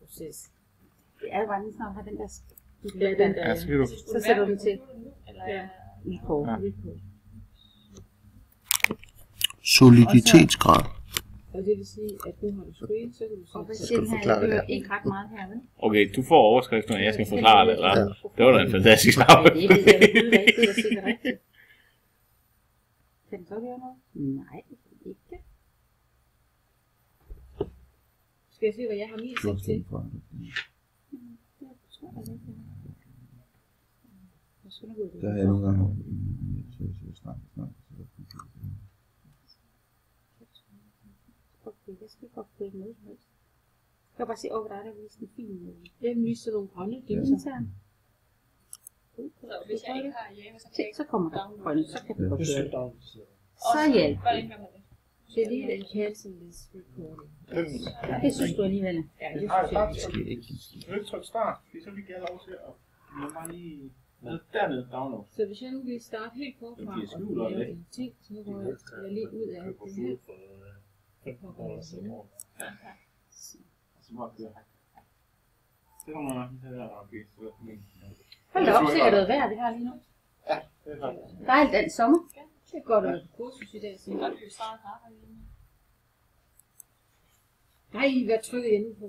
proces. Det er jo bare lige snart have den der... Ja, den der. Så sætter du den til. Ja. Vilkår. Ja. Soliditetsgrad. Og det vil sige, at nu har du screen, så kan du Og hvad så... siger den her? forklare, Det hvad er det er. ikke ret meget her, vel? Okay, du får overskriften, og jeg skal forklare det, eller? Ja. Det var da en fantastisk Ja, slag. det ved jeg ikke, det er sikkert rigtigt. Kan den så gøre noget? Nej, det kan den ikke. Skal jeg se, hvad jeg har min sat til? Det tror jeg ikke. Jeg skal nok ud Der har jeg nogle gange Okay, jeg skal godt på noget som helst. Jeg kan bare se, hvor der er der vist en fin... Jeg vil vise nogle grønne. Det er intern. Så hvis jeg ikke har Java, så kan jeg ikke Så kommer der grønne, så kan den godt gøre det. down. Så hjælp. Hvordan gør man det? delete and cancel this recording. Det synes du alligevel. Ja, det synes jeg. Måske ikke. Du kan ikke trykke start, fordi så fik jeg lov til at... Jeg bare lige... Dernede, download. Så hvis jeg nu vil starte helt forfra og lave en ting, så går jeg lige ud af det her. Så må jeg køre. Det kommer nok lige til at blive så Hold da op, sikkert noget vejr, vi har lige nu. Ja, det er faktisk. Dejligt den sommer. Det går der på kursus i dag, så Så kan du starte her. nej, hvad trykker jeg nu på?